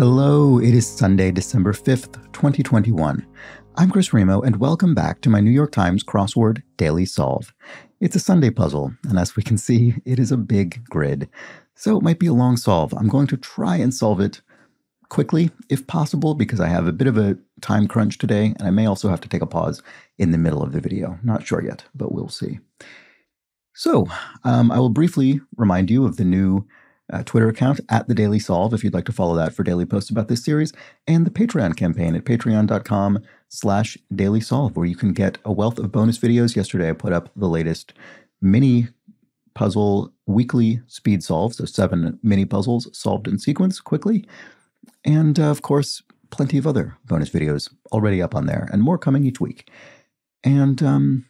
Hello, it is Sunday, December 5th, 2021. I'm Chris Remo, and welcome back to my New York Times Crossword Daily Solve. It's a Sunday puzzle, and as we can see, it is a big grid. So it might be a long solve. I'm going to try and solve it quickly, if possible, because I have a bit of a time crunch today, and I may also have to take a pause in the middle of the video. Not sure yet, but we'll see. So, I will briefly remind you of the new Twitter account at The Daily Solve, if you'd like to follow that for daily posts about this series, and the Patreon campaign at patreon.com/dailysolve, where you can get a wealth of bonus videos. Yesterday, I put up the latest mini puzzle weekly speed solve, so 7 mini puzzles solved in sequence quickly, and of course, plenty of other bonus videos already up on there, and more coming each week. And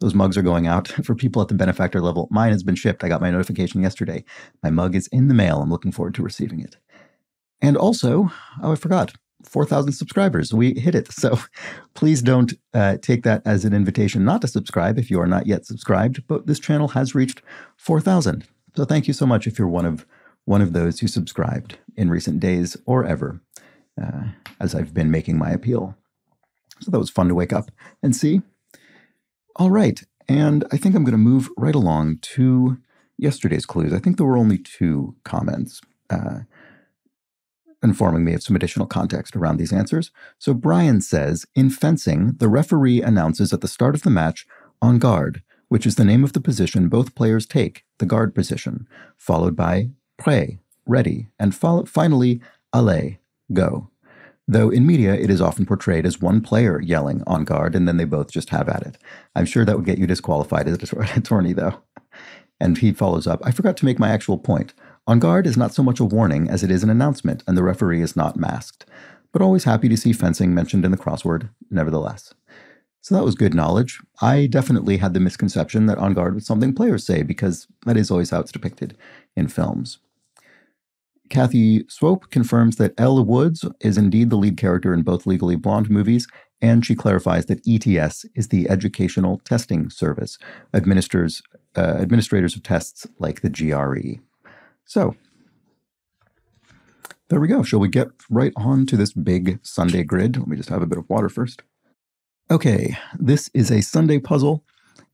those mugs are going out for people at the benefactor level. Mine has been shipped. I got my notification yesterday. My mug is in the mail. I'm looking forward to receiving it. And also, I forgot, 4,000 subscribers. We hit it. So please don't take that as an invitation not to subscribe if you are not yet subscribed. But this channel has reached 4,000. So thank you so much if you're one of those who subscribed in recent days or ever, as I've been making my appeal. So that was fun to wake up and see. All right, and I think I'm going to move right along to yesterday's clues. I think there were only 2 comments informing me of some additional context around these answers. So Brian says, in fencing, the referee announces at the start of the match, "en garde," which is the name of the position both players take, the guard position, followed by prêt, ready, and finally, allez, go. Though in media, it is often portrayed as one player yelling "en garde," and then they both just have at it. I'm sure that would get you disqualified as an attorney, though. And he follows up, I forgot to make my actual point. En garde is not so much a warning as it is an announcement, and the referee is not masked. But always happy to see fencing mentioned in the crossword, nevertheless. So that was good knowledge. I definitely had the misconception that en garde was something players say, because that is always how it's depicted in films. Kathy Swope confirms that Elle Woods is indeed the lead character in both Legally Blonde movies, and she clarifies that ETS is the Educational Testing Service, administrators of tests like the GRE. So, there we go. Shall we get right on to this big Sunday grid? Let me just have a bit of water first. Okay, this is a Sunday puzzle.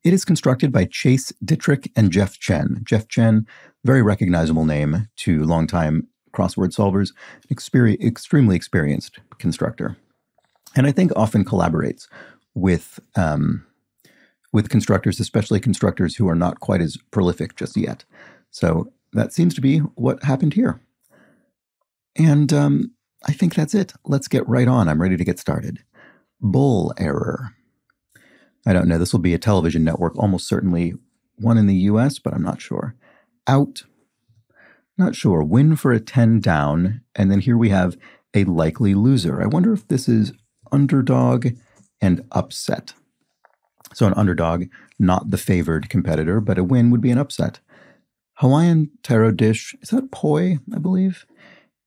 It is constructed by Chase Dittrich and Jeff Chen. Jeff Chen, very recognizable name to longtime crossword solvers, extremely experienced constructor. And I think often collaborates with constructors, especially constructors who are not quite as prolific just yet. So that seems to be what happened here. And I think that's it. Let's get right on. I'm ready to get started. Bull error. I don't know. This will be a television network, almost certainly one in the US, but I'm not sure. Out. Not sure. Win for a 10 down. And then here we have a likely loser. I wonder if this is underdog and upset. So an underdog, not the favored competitor, but a win would be an upset. Hawaiian taro dish. Is that poi, I believe?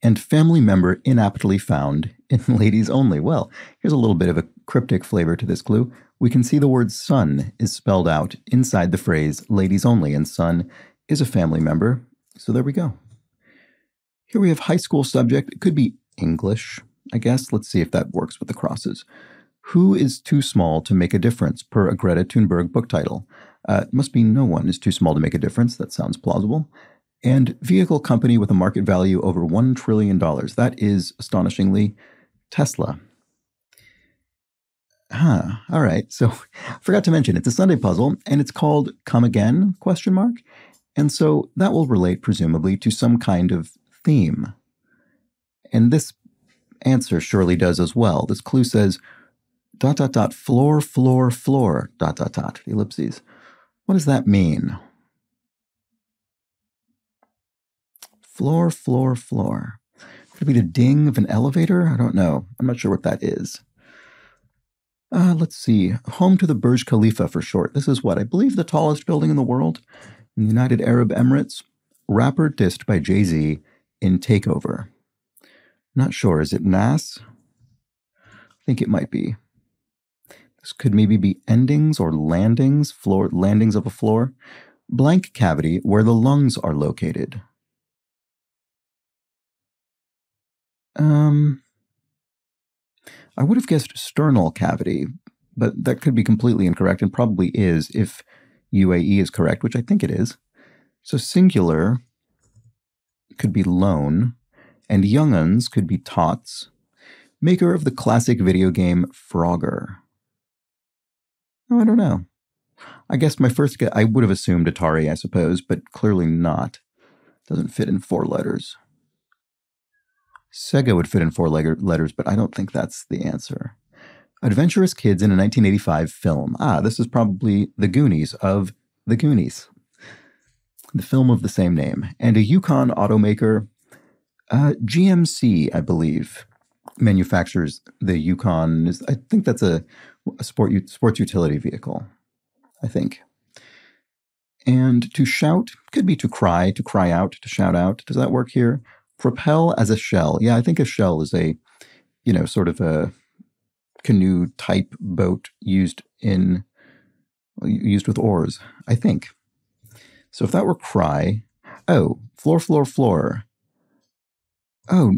And family member inaptly found in ladies only. Well, here's a little bit of a cryptic flavor to this clue. We can see the word son is spelled out inside the phrase ladies only, and son is a family member. So there we go. Here we have high school subject. It could be English, I guess. Let's see if that works with the crosses. Who is too small to make a difference per a Greta Thunberg book title? It must be no one is too small to make a difference. That sounds plausible. And vehicle company with a market value over $1 trillion. That is astonishingly Tesla. All right. So I forgot to mention, it's a Sunday puzzle, and it's called Come Again, ? And so that will relate, presumably, to some kind of theme. And this answer surely does as well. This clue says, ... floor, floor, floor, ... ellipses. What does that mean? Floor, floor, floor. Could it be the ding of an elevator? I don't know. I'm not sure what that is. Let's see. Home to the Burj Khalifa for short. This is what? I believe the tallest building in the world. In the United Arab Emirates. Rapper dissed by Jay-Z in Takeover. Not sure. Is it NAS? I think it might be. This could maybe be endings or landings. Landings of a floor. Blank cavity where the lungs are located. I would have guessed sternal cavity, but that could be completely incorrect and probably is if UAE is correct, which I think it is. So singular could be lone, and younguns could be tots, maker of the classic video game Frogger. Oh, I don't know. I guess my first guess, I would have assumed Atari, I suppose, but clearly not. Doesn't fit in 4 letters. Sega would fit in 4 letters, but I don't think that's the answer. Adventurous kids in a 1985 film. This is probably The Goonies of The Goonies, the film of the same name. And a Yukon automaker, GMC, I believe, manufactures the Yukon. I think that's a sports utility vehicle, I think. And to shout could be to cry out, to shout out. Does that work here? Propel as a shell. Yeah, I think a shell is a, sort of a canoe type boat used with oars, I think. So if that were cry, floor, floor, floor. Oh,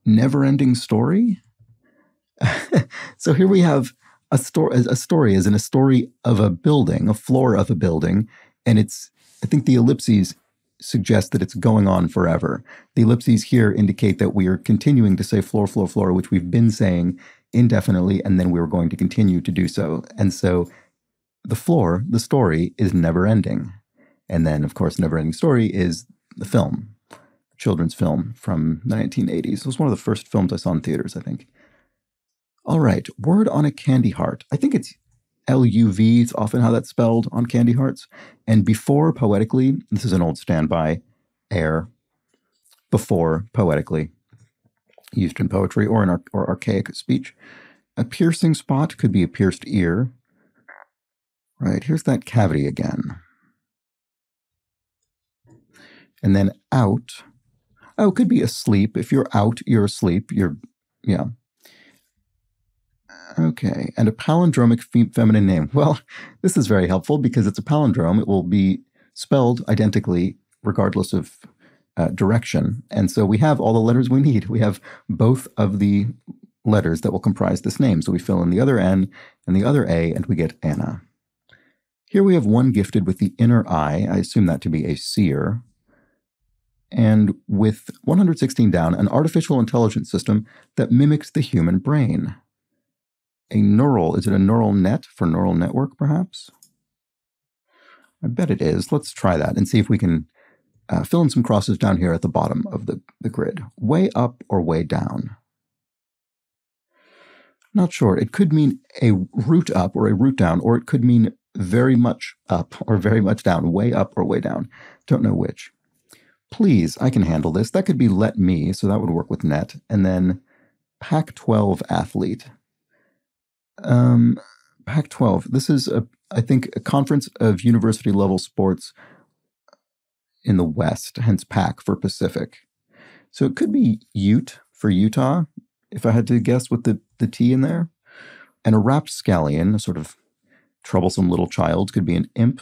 never-ending story? So here we have a story as in a story of a building, a floor of a building, and I think the ellipses suggest that it's going on forever. The ellipses here indicate that we are continuing to say floor, floor, floor, which we've been saying indefinitely, and then we were going to continue to do so. And so the floor, the story, is never ending. And then, of course, Never Ending Story is the film, children's film from the 1980s. It was one of the first films I saw in theaters, I think. All right, word on a candy heart. I think it's LUV, it's often how that's spelled on candy hearts. And before poetically, this is an old standby, air, before poetically, used in poetry or in or archaic speech. A piercing spot could be a pierced ear. Right, here's that cavity again. And then out. Oh, could be asleep. If you're out, you're asleep. Yeah. Okay, and a palindromic feminine name. Well, this is very helpful because it's a palindrome. It will be spelled identically regardless of direction. And so we have all the letters we need. We have both of the letters that will comprise this name. So we fill in the other N and the other A, and we get Anna. Here we have one gifted with the inner eye. I assume that to be a seer. And with 116 down, an artificial intelligence system that mimics the human brain. Is it a neural net for neural network, perhaps? I bet it is. Let's try that and see if we can fill in some crosses down here at the bottom of the grid. Way up or way down? Not sure. It could mean a root up or a root down, or it could mean very much up or very much down, way up or way down. Don't know which. Please, I can handle this. That could be let me, so that would work with net. And then Pac-12 athlete. Pac-12. This is, I think, a conference of university-level sports in the West, hence Pac for Pacific. So it could be Ute for Utah, if I had to guess with the T in there. And a rapscallion, a sort of troublesome little child, could be an imp.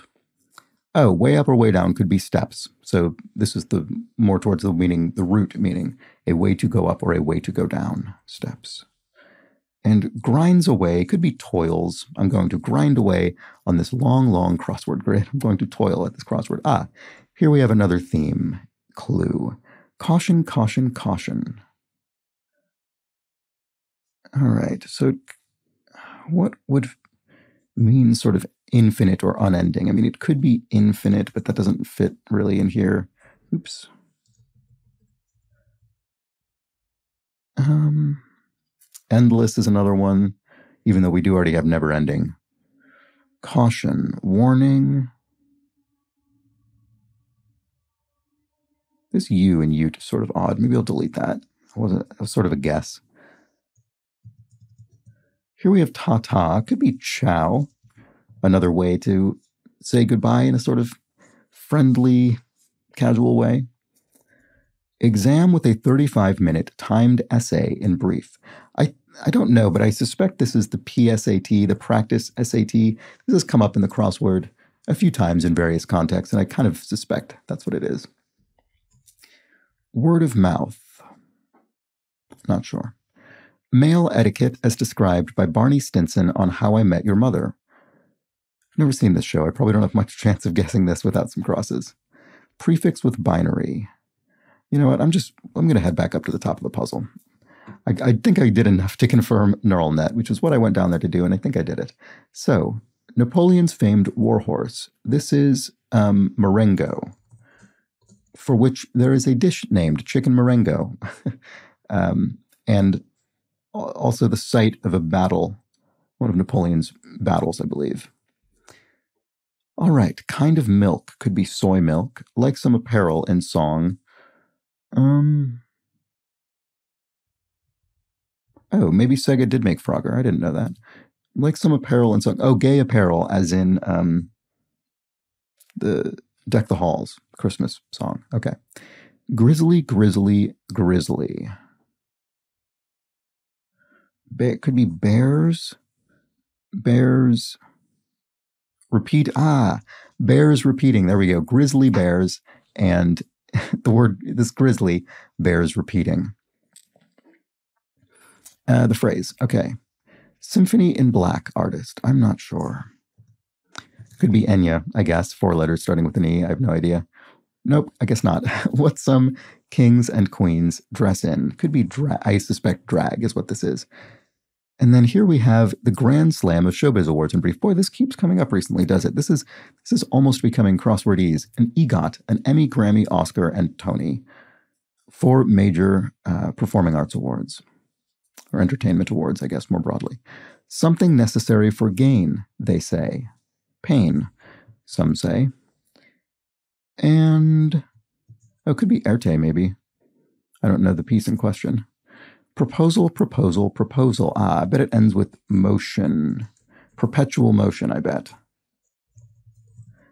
Oh, way up or way down could be steps. So this is the more towards the meaning, the root meaning, a way to go up or a way to go down, steps. And grinds away could be toils. I'm going to grind away on this long, long crossword grid. I'm going to toil at this crossword. Here we have another theme, clue. Caution, caution, caution. All right, so what would mean sort of infinite or unending? I mean, it could be infinite, but that doesn't fit really in here. Oops. Endless is another one, even though we do already have never ending. Caution, warning. This U and Ute is sort of odd. Maybe I'll delete that. It was sort of a guess. Here we have ta-ta. Could be ciao. Another way to say goodbye in a sort of friendly, casual way. Exam with a 35-minute timed essay in brief. I don't know, but I suspect this is the PSAT, the practice SAT. This has come up in the crossword a few times in various contexts, and I kind of suspect that's what it is. Word of mouth. Not sure. Male etiquette as described by Barney Stinson on How I Met Your Mother. I've never seen this show. I probably don't have much chance of guessing this without some crosses. Prefix with binary. You know what? I'm going to head back up to the top of the puzzle. I think I did enough to confirm neural net, which is what I went down there to do, and I think I did it. So, Napoleon's famed warhorse. This is Marengo, for which there is a dish named chicken Marengo. And also the site of a battle, one of Napoleon's battles, I believe. All right, kind of milk could be soy milk, like some apparel in song. Oh, maybe Sega did make Frogger. I didn't know that. Like some apparel in song. Oh, gay apparel, as in the Deck the Halls Christmas song. Okay. Grizzly, grizzly, grizzly. It could be bears. Bears. Repeat. Bears repeating. There we go. Grizzly bears. And the word, this grizzly, bears repeating. The phrase. Okay. Symphony in Black artist. I'm not sure. Could be Enya, I guess. 4 letters starting with an E. I have no idea. Nope, I guess not. What some kings and queens dress in. Could be I suspect drag is what this is. And then here we have the Grand Slam of Showbiz Awards in brief. Boy, this keeps coming up recently, does it? This is almost becoming crosswordese. An EGOT, an Emmy, Grammy, Oscar, and Tony. 4 major performing arts awards. Or entertainment awards, I guess, more broadly. Something necessary for gain, they say. Pain, some say. And, it could be Erte, maybe. I don't know the piece in question. Proposal, proposal, proposal. I bet it ends with motion. Perpetual motion, I bet.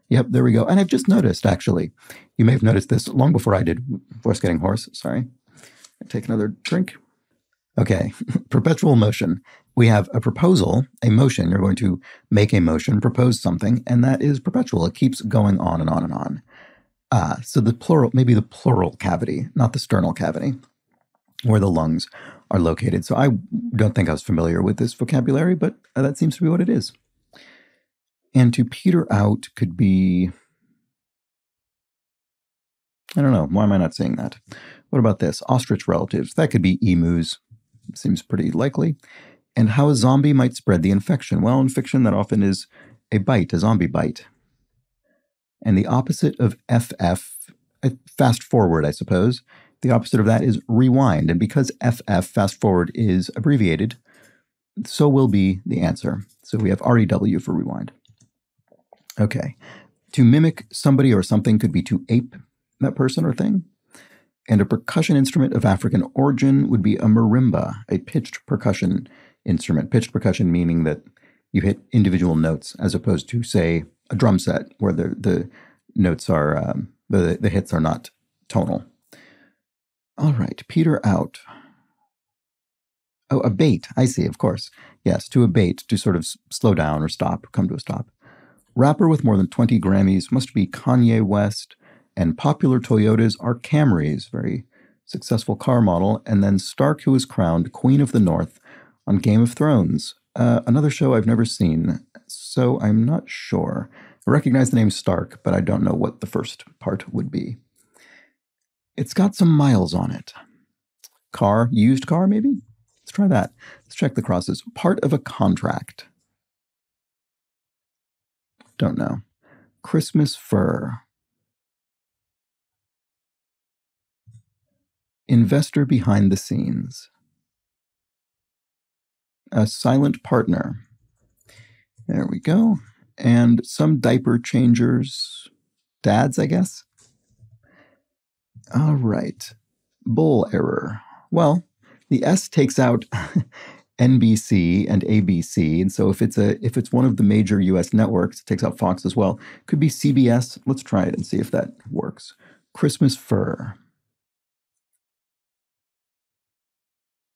Yep, there we go. And I've just noticed, actually. You may have noticed this long before I did. Voice getting hoarse, sorry. Take another drink. Okay, perpetual motion. We have a proposal, a motion. You're going to make a motion, propose something, and that is perpetual. It keeps going on and on and on. So the plural, maybe the plural cavity, not the sternal cavity, where the lungs are located. So I don't think I was familiar with this vocabulary, but that seems to be what it is. And to peter out could be, I don't know, why am I not saying that? What about this? Ostrich relatives. That could be emus. Seems pretty likely. And how a zombie might spread the infection. Well, in fiction, that often is a bite, a zombie bite. And the opposite of FF, fast forward, I suppose. The opposite of that is rewind. And because FF, fast forward, is abbreviated, so will be the answer. So we have REW for rewind. Okay. To mimic somebody or something could be to ape that person or thing. And a percussion instrument of African origin would be a marimba, a pitched percussion instrument. Pitched percussion meaning that you hit individual notes as opposed to, say, a drum set where the notes are, the hits are not tonal. All right, peter out. Oh, abate. I see, of course. Yes, to abate, to sort of slow down or stop, come to a stop. Rapper with more than 20 Grammys must be Kanye West. And popular Toyotas are Camrys, very successful car model. And then Stark, who was crowned Queen of the North on Game of Thrones. Another show I've never seen, so I'm not sure. I recognize the name Stark, but I don't know what the first part would be. It's got some miles on it. Car, used car, maybe? Let's try that. Let's check the crosses. Part of a contract. Don't know. Christmas fur. Investor behind the scenes. A silent partner. There we go. And some diaper changers. Dads, I guess. All right. Bull error. Well, the S takes out NBC and ABC, and so if it's one of the major U.S. networks, it takes out Fox as well. Could be CBS. Let's try it and see if that works. Christmas fur.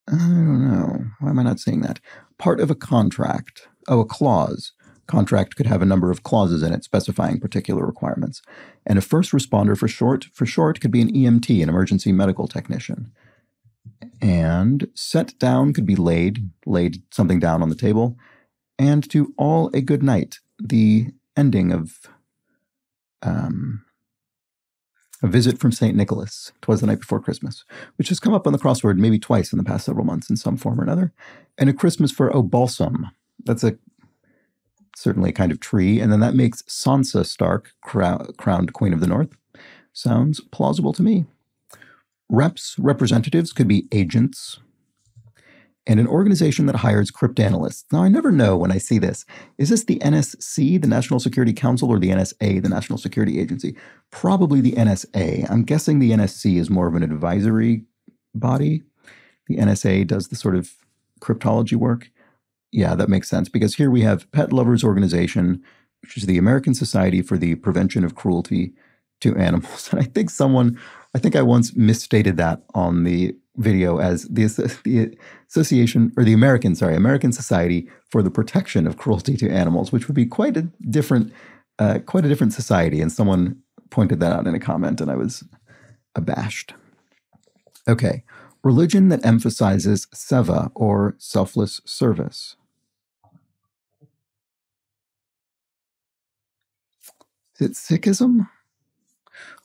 I don't know. Why am I not seeing that? Part of a contract. Oh, a clause. Contract could have a number of clauses in it specifying particular requirements. And a first responder for short could be an EMT, an emergency medical technician. And set down could be laid something down on the table. And to all a good night, the ending of A Visit from St. Nicholas, 'Twas the Night Before Christmas, which has come up on the crossword maybe twice in the past several months in some form or another. And A Christmas for O Balsam. That's certainly a kind of tree. And then that makes Sansa Stark crowned Queen of the North. Sounds plausible to me. Representatives could be agents. And an organization that hires cryptanalysts. Now, I never know when I see this. Is this the NSC, the National Security Council, or the NSA, the National Security Agency? Probably the NSA. I'm guessing the NSC is more of an advisory body. The NSA does the sort of cryptology work. Yeah, that makes sense, because here we have Pet Lovers Organization, which is the American Society for the Prevention of Cruelty to Animals. And I think I once misstated that on the video as the association, or the American Society for the Protection of Cruelty to Animals, which would be quite a different society. And someone pointed that out in a comment, and I was abashed. Okay, religion that emphasizes seva, or selfless service. Is it Sikhism?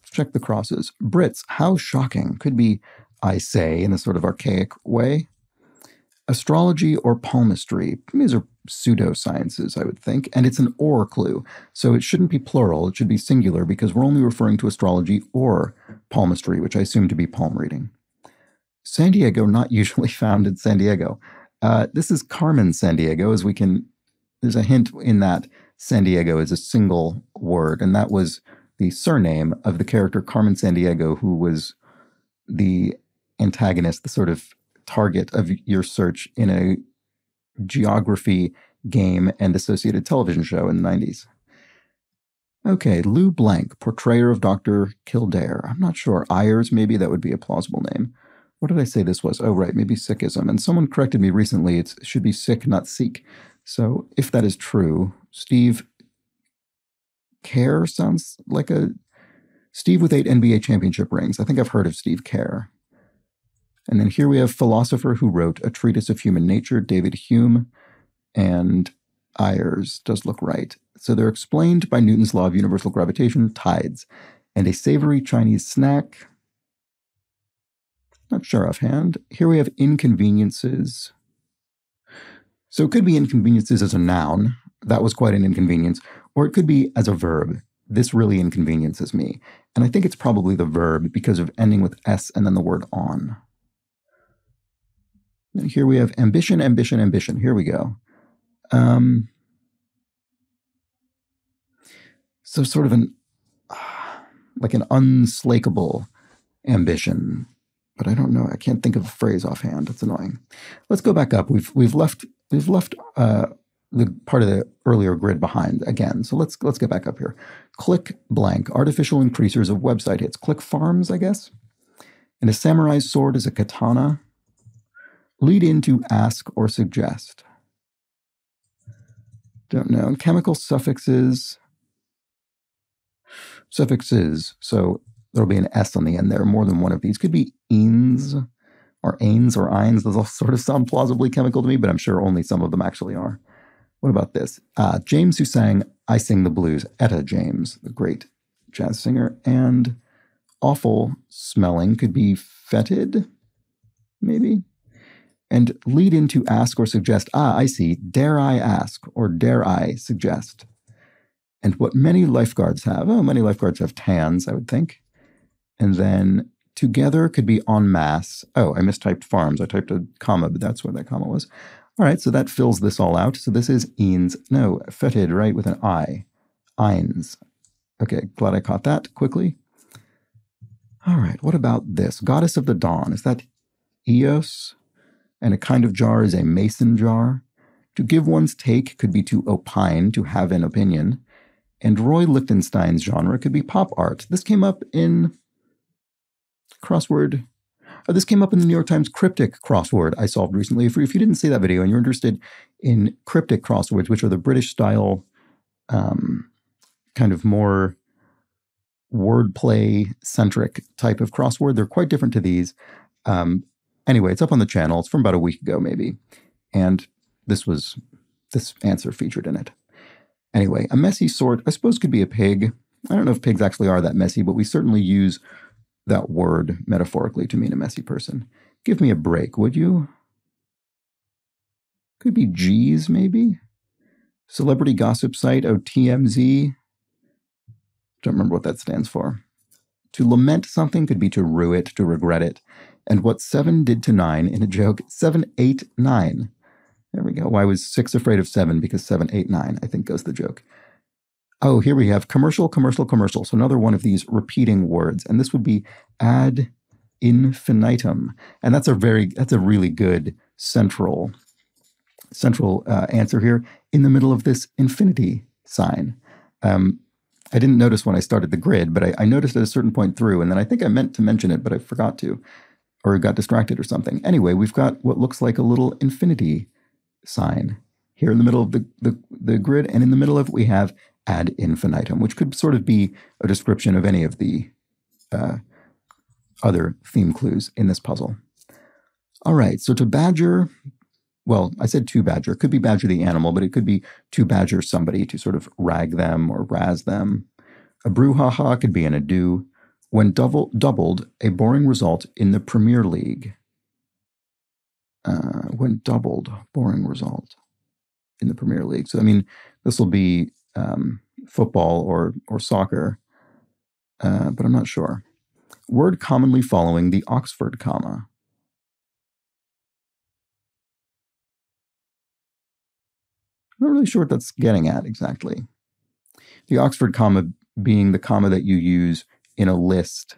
Let's check the crosses. Brits, how shocking. Could be I say in a sort of archaic way. Astrology or palmistry. These are pseudosciences, I would think, and it's an or clue. So it shouldn't be plural, it should be singular, because we're only referring to astrology or palmistry, which I assume to be palm reading. San Diego, not usually found in San Diego. This is Carmen Sandiego, there's a hint in that San Diego is a single word, and that was the surname of the character Carmen Sandiego, who was the antagonist, the sort of target of your search in a geography game and associated television show in the 90s. Okay, Lou Blank, portrayer of Dr. Kildare. I'm not sure. Ayers, maybe that would be a plausible name. What did I say this was? Oh, right, maybe Sikhism. And someone corrected me recently. It should be Sikh, not Sikh. So if that is true, Steve Kerr sounds like a Steve with 8 NBA championship rings. I think I've heard of Steve Kerr. And then here we have philosopher who wrote A Treatise of Human Nature, David Hume, and Ayers does look right. So they're explained by Newton's law of universal gravitation, tides, and a savory Chinese snack. Not sure offhand. Here we have inconveniences. So it could be inconveniences as a noun. That was quite an inconvenience. Or it could be as a verb. This really inconveniences me. And I think it's probably the verb because of ending with S and then the word on. And here we have ambition, ambition, ambition. Here we go. So sort of like an unslakable ambition. But I don't know. I can't think of a phrase offhand. That's annoying. Let's go back up. We've left the part of the earlier grid behind again. So let's get back up here. Click blank, artificial increasers of website hits. Click farms, I guess. And a samurai's sword is a katana. Lead into ask or suggest. Don't know. And chemical suffixes. So there'll be an S on the end there. More than one of these. Could be eens or ains or eins. Those all sort of sound plausibly chemical to me, but I'm sure only some of them actually are. What about this? James, who sang I Sing the Blues. Etta James, the great jazz singer. And awful smelling could be fetid, maybe. And lead into ask or suggest. I see. Dare I ask or dare I suggest? And what many lifeguards have. Many lifeguards have tans, I would think. And then together could be en masse. I mistyped farms. I typed a comma, but that's what that comma was. All right, so that fills this all out. So this is eens. No, fetid, right, with an I. Eins. Okay, glad I caught that quickly. All right, what about this? Goddess of the Dawn. Is that Eos? And a kind of jar is a mason jar. To give one's take could be to opine, to have an opinion. And Roy Lichtenstein's genre could be pop art. This came up in crossword. This came up in the New York Times cryptic crossword I solved recently. If you didn't see that video and you're interested in cryptic crosswords, which are the British style, kind of more wordplay centric type of crossword, they're quite different to these. Anyway, it's up on the channel. It's from about a week ago, maybe. And this answer featured in it. Anyway, a messy sort, I suppose, could be a pig. I don't know if pigs actually are that messy, but we certainly use that word metaphorically to mean a messy person. Give me a break, would you? Could be G's, maybe? Celebrity gossip site, TMZ. Don't remember what that stands for. To lament something could be to rue it, to regret it. And what 7 did to 9 in a joke, 7, 8, 9. There we go. Why was 6 afraid of 7? Because 7, 8, 9, I think, goes the joke. Oh, here we have commercial, commercial, commercial. So another one of these repeating words. And this would be ad infinitum. And that's a really good central answer here in the middle of this infinity sign. I didn't notice when I started the grid, but I noticed at a certain point through, and then I think I meant to mention it, but I forgot to, or got distracted or something. Anyway, we've got what looks like a little infinity sign here in the middle of the grid, and in the middle of it we have ad infinitum, which could sort of be a description of any of the other theme clues in this puzzle. All right, so to badger, well, I said to badger, could be badger the animal, but it could be to badger somebody, to sort of rag them or razz them. A brouhaha could be an ado. When doubled, a boring result in the Premier League. When doubled, boring result in the Premier League. So, I mean, this will be football or soccer, but I'm not sure. Word commonly following the Oxford comma. I'm not really sure what that's getting at exactly. The Oxford comma being the comma that you use in a list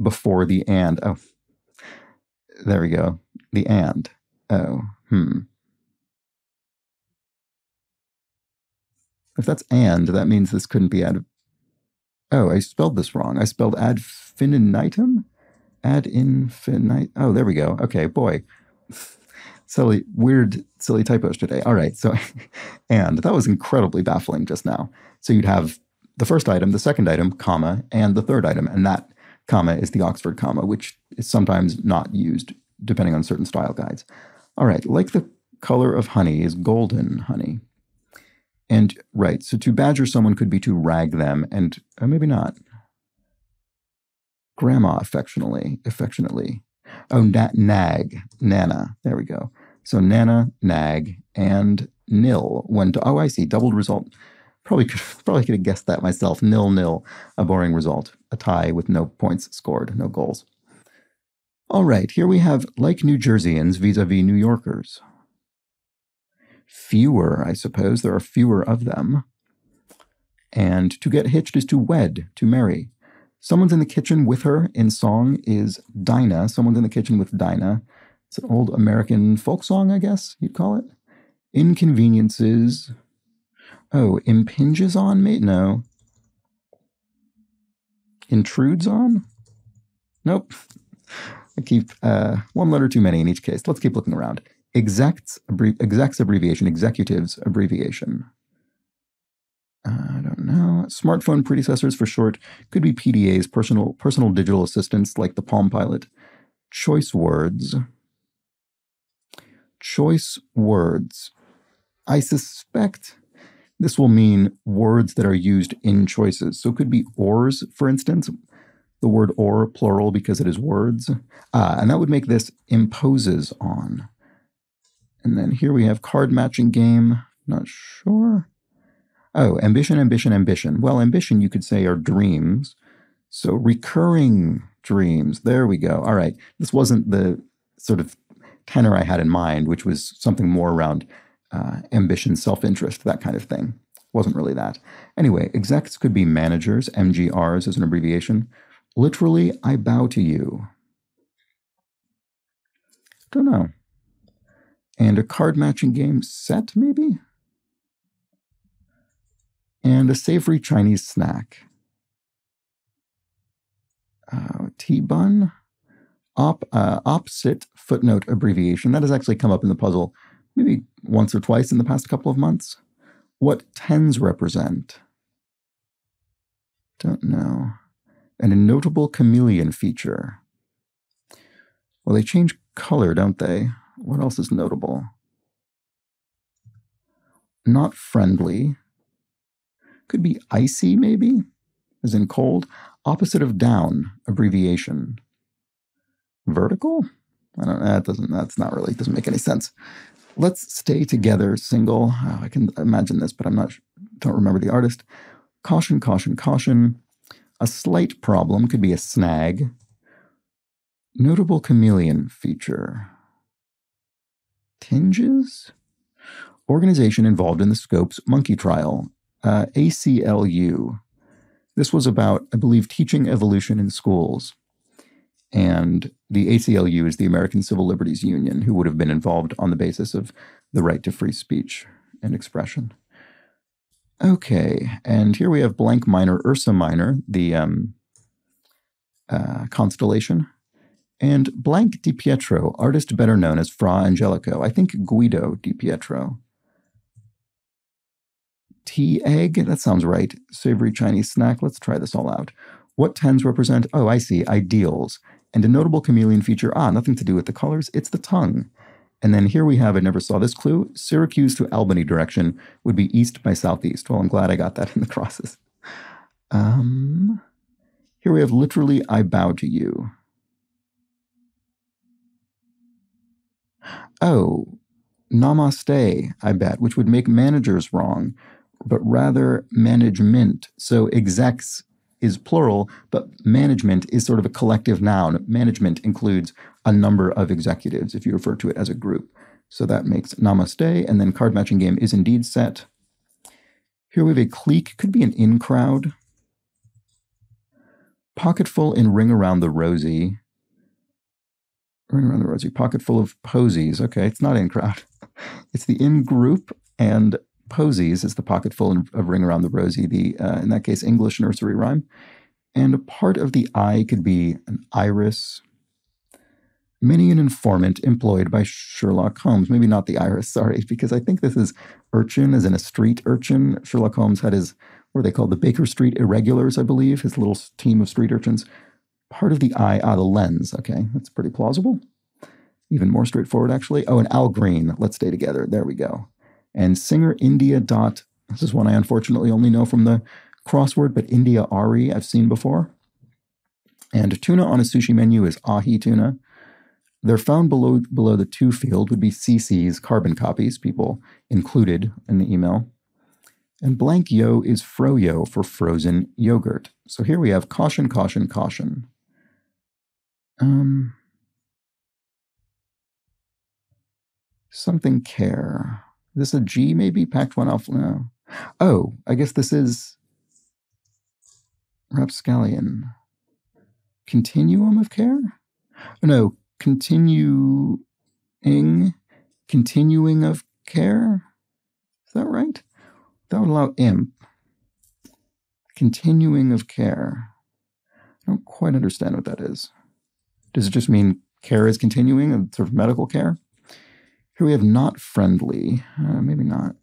before the and. Oh, there we go. The and. Oh, If that's and, that means this couldn't be ad. Oh, I spelled this wrong. I spelled ad infinitum? Ad infinite. Oh, there we go. Okay, boy. Silly typos today. All right, so, and that was incredibly baffling just now. So you'd have the first item, the second item, comma, and the third item, and that comma is the Oxford comma, which is sometimes not used depending on certain style guides. All right, like the color of honey is golden honey. And right, so to badger someone could be to rag them, and maybe not. Grandma affectionately. Oh, nag, Nana. There we go. So Nana, nag, and nil. I see. Doubled result. Probably could have guessed that myself. 0-0, a boring result. A tie with no points scored, no goals. All right, here we have like New Jerseyans vis-a-vis New Yorkers. Fewer, I suppose. There are fewer of them. And to get hitched is to wed, to marry. Someone's in the kitchen with her in song is Dinah. Someone's in the kitchen with Dinah. It's an old American folk song, I guess you'd call it. Inconveniences. Oh, impinges on me? No. Intrudes on? Nope. I keep one letter too many in each case. Let's keep looking around. Execs abbreviation, executives abbreviation. I don't know. Smartphone predecessors for short could be PDAs, personal digital assistants like the Palm Pilot. Choice words. I suspect this will mean words that are used in choices. So it could be ors, for instance. The word or, plural, because it is words. And that would make this imposes on. And then here we have card matching game. Not sure. Oh, ambition. Well, ambition, you could say, are dreams. So recurring dreams. There we go. All right. This wasn't the sort of tenor I had in mind, which was something more around ambition, self-interest, that kind of thing. Wasn't really that. Anyway, execs could be managers, MGRs as an abbreviation. Literally, I bow to you. Don't know. And a card matching game set, maybe? And a savory Chinese snack. T-bun. Opposite footnote abbreviation. That has actually come up in the puzzle maybe once or twice in the past couple of months. What tens represent? Don't know. And a notable chameleon feature. Well, they change color, don't they? What else is notable? Not friendly. Could be icy, maybe, as in cold. Opposite of down, abbreviation. Vertical? I don't know. Doesn't make any sense. Let's stay together, single. Oh, I can imagine this, but don't remember the artist. Caution, caution, caution. A slight problem could be a snag. Notable chameleon feature. Tinges? Organization involved in the Scopes monkey trial. ACLU. This was about, I believe, teaching evolution in schools. And the ACLU is the American Civil Liberties Union, who would have been involved on the basis of the right to free speech and expression. Okay, and here we have blank minor, Ursa Minor, the constellation, and blank Di Pietro, artist better known as Fra Angelico. I think Guido Di Pietro. Tea egg, that sounds right. Savory Chinese snack. Let's try this all out. What tens represent? Oh, I see, ideals. And a notable chameleon feature, nothing to do with the colors, it's the tongue. And then here we have, I never saw this clue, Syracuse to Albany direction would be east by southeast. Well, I'm glad I got that in the crosses. Here we have literally, I bow to you. Oh, namaste, I bet, which would make managers wrong, but rather management. So execs is plural, but management is sort of a collective noun. Management includes a number of executives if you refer to it as a group. So that makes namaste, and then card matching game is indeed set. Here we have a clique, could be an in crowd. Pocketful in ring around the rosy. Ring around the rosy, pocketful of posies. Okay, it's not in crowd. It's the in group, and posies is the pocketful of ring around the rosy, the, in that case, English nursery rhyme. And a part of the eye could be an iris. Many an informant employed by Sherlock Holmes. Maybe not the iris, sorry, because I think this is urchin, as in a street urchin. Sherlock Holmes had his, what are they called? The Baker Street Irregulars, I believe, his little team of street urchins. Part of the eye, the lens. Okay, that's pretty plausible. Even more straightforward, actually. Oh, and Al Green. Let's stay together. There we go. And singer India Dot. This is one I unfortunately only know from the crossword, but India Ari I've seen before. And tuna on a sushi menu is ahi tuna. They're found below the to field would be CC's, carbon copies, people included in the email. And blank yo is froyo for frozen yogurt. So here we have caution, caution, caution. Something care. Is this a G maybe? Packed one off? No. Oh, I guess this is rapscallion. Continuum of care? No, continuing of care? Is that right? That would allow imp. Continuing of care. I don't quite understand what that is. Does it just mean care is continuing, sort of medical care? Here we have not friendly. Maybe not.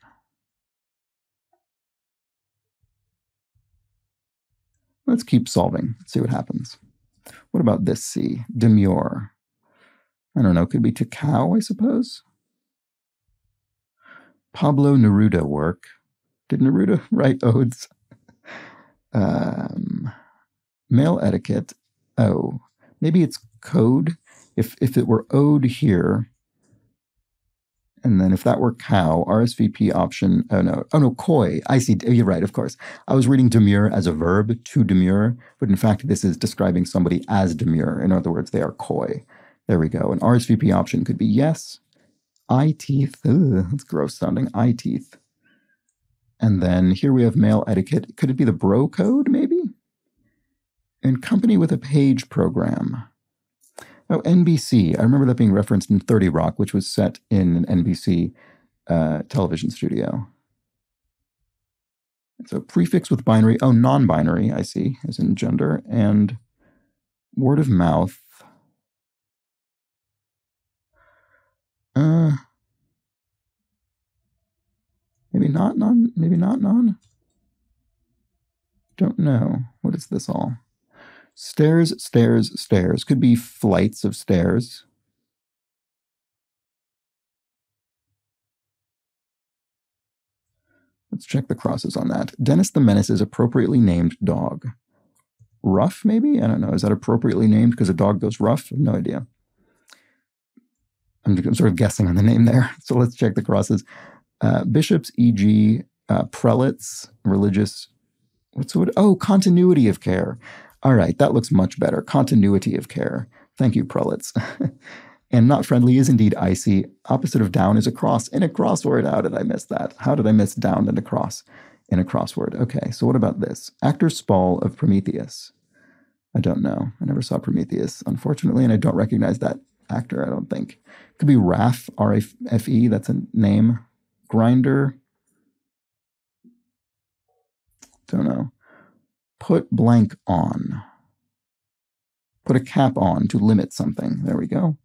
Let's keep solving. Let's see what happens. What about this C? Demure. I don't know. Could be to cow, I suppose. Pablo Neruda work. Did Neruda write odes? Male etiquette. Oh, maybe it's code. If it were ode here, and then if that were cow, RSVP option. Oh no, coy. I see. You're right, of course. I was reading demure as a verb, to demure, but in fact, this is describing somebody as demure. In other words, they are coy. There we go. An RSVP option could be yes. Eye teeth. Ugh, that's gross sounding. Eye teeth. And then here we have male etiquette. Could it be the bro code, maybe? In company with a page program. Oh, NBC. I remember that being referenced in 30 Rock, which was set in an NBC television studio. So prefix with binary. Oh, non-binary, I see, as in gender. And word of mouth. Maybe not non. Maybe not non. Don't know. What is this all? Stairs, stairs, stairs. Could be flights of stairs. Let's check the crosses on that. Dennis the Menace is appropriately named dog. Rough, maybe? I don't know. Is that appropriately named because a dog goes rough? I have no idea. I'm sort of guessing on the name there. So let's check the crosses. Bishops, e.g., prelates, religious. What's the word? Oh, continuity of care. All right, that looks much better. Continuity of care. Thank you, prelates. And not friendly is indeed icy. Opposite of down is a cross in a crossword. How did I miss that? How did I miss down and a cross in a crossword? Okay, so what about this? Actor Spall of Prometheus. I don't know. I never saw Prometheus, unfortunately, and I don't recognize that actor, I don't think. Could be Raph, R-A-F-E, that's a name. Grinder. Don't know. Put blank on. Put a cap on to limit something. There we go.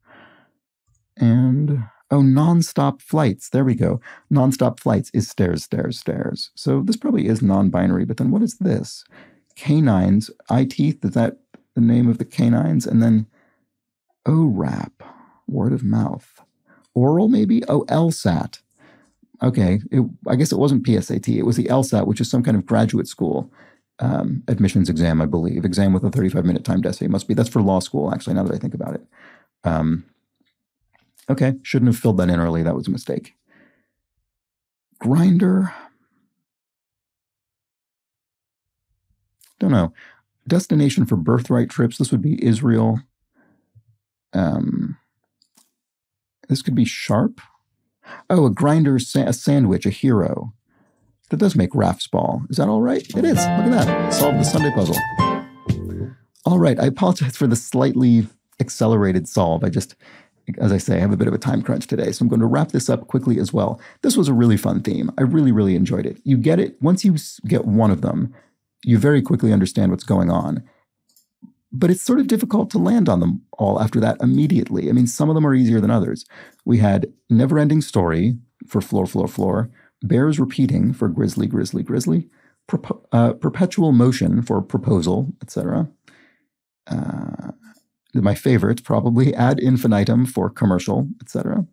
And, oh, nonstop flights. There we go. Nonstop flights is stairs, stairs, stairs. So this probably is non-binary, but then what is this? Canines, eye teeth, is that the name of the canines? And then ORAP, word of mouth. Oral, maybe? Oh, LSAT. Okay, I guess it wasn't PSAT. It was the LSAT, which is some kind of graduate school admissions exam, I believe. Exam with a 35-minute timed essay. Must be. That's for law school, actually, now that I think about it. Okay, shouldn't have filled that in early. That was a mistake. Grinder. Don't know. Destination for birthright trips. This would be Israel. This could be Sharp. Oh, a grinder, a sandwich, a hero. That does make Raph's ball. Is that all right? It is. Look at that. Solved the Sunday puzzle. All right. I apologize for the slightly accelerated solve. I just, as I say, I have a bit of a time crunch today, so I'm going to wrap this up quickly as well. This was a really fun theme. I really, really enjoyed it. You get it. Once you get one of them, you very quickly understand what's going on. But it's sort of difficult to land on them all after that immediately. I mean, some of them are easier than others. We had never-ending story for floor, floor, floor, bears repeating for grizzly, grizzly, grizzly, perpetual motion for proposal, etc. My favorite, probably, ad infinitum for commercial, etc.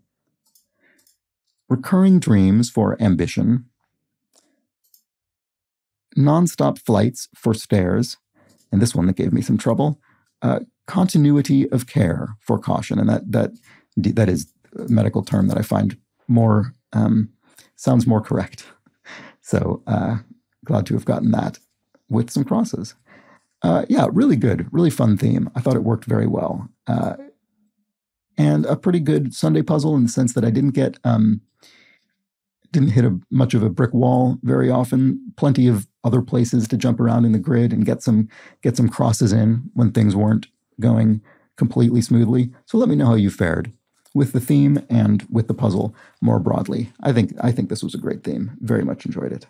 Recurring dreams for ambition. Nonstop flights for stairs. And this one that gave me some trouble, continuity of care for caution. And that is a medical term that I find more, sounds more correct. So glad to have gotten that with some crosses. Yeah, really good, really fun theme. I thought it worked very well. And a pretty good Sunday puzzle in the sense that I didn't hit much of a brick wall very often. Plenty of other places to jump around in the grid and get some crosses in when things weren't going completely smoothly. So let me know how you fared with the theme and with the puzzle more broadly. I think this was a great theme. Very much enjoyed it.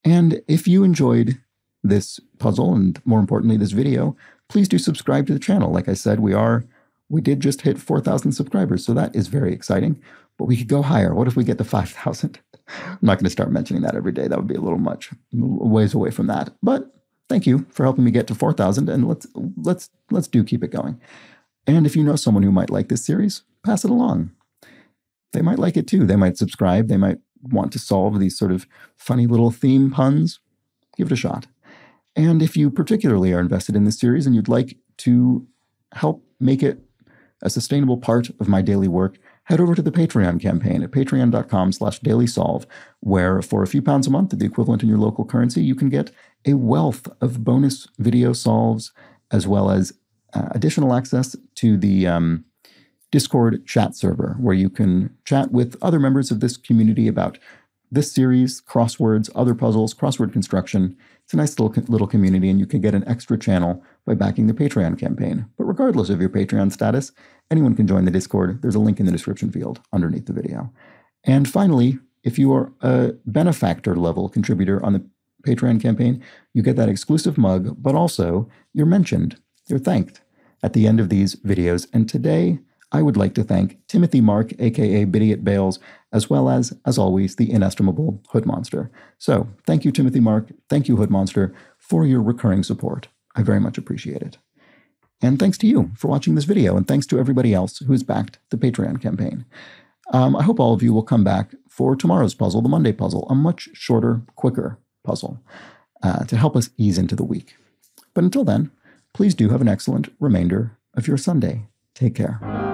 And if you enjoyed this puzzle and more importantly this video, please do subscribe to the channel. Like I said, we did just hit 4,000 subscribers, so that is very exciting. But we could go higher. What if we get to 5,000? I'm not going to start mentioning that every day. That would be a little much, a ways away from that. But thank you for helping me get to 4,000, and let's do keep it going. And if you know someone who might like this series, pass it along. They might like it too. They might subscribe. They might want to solve these sort of funny little theme puns. Give it a shot. And if you particularly are invested in this series and you'd like to help make it a sustainable part of my daily work, head over to the Patreon campaign at patreon.com/dailysolve, where for a few pounds a month, the equivalent in your local currency, you can get a wealth of bonus video solves, as well as additional access to the Discord chat server, where you can chat with other members of this community about this series, crosswords, other puzzles, crossword construction. It's a nice little community, and you can get an extra channel by backing the Patreon campaign. But regardless of your Patreon status, anyone can join the Discord. There's a link in the description field underneath the video. And finally, if you are a benefactor level contributor on the Patreon campaign, you get that exclusive mug, but also you're mentioned, you're thanked at the end of these videos. And today, I would like to thank Timothy Mark, aka Bidiot Bales, as well as always, the inestimable Hood Monster. So thank you, Timothy Mark. Thank you, Hood Monster, for your recurring support. I very much appreciate it. And thanks to you for watching this video, and thanks to everybody else who has backed the Patreon campaign. I hope all of you will come back for tomorrow's puzzle, the Monday puzzle, a much shorter, quicker puzzle to help us ease into the week. But until then, please do have an excellent remainder of your Sunday. Take care.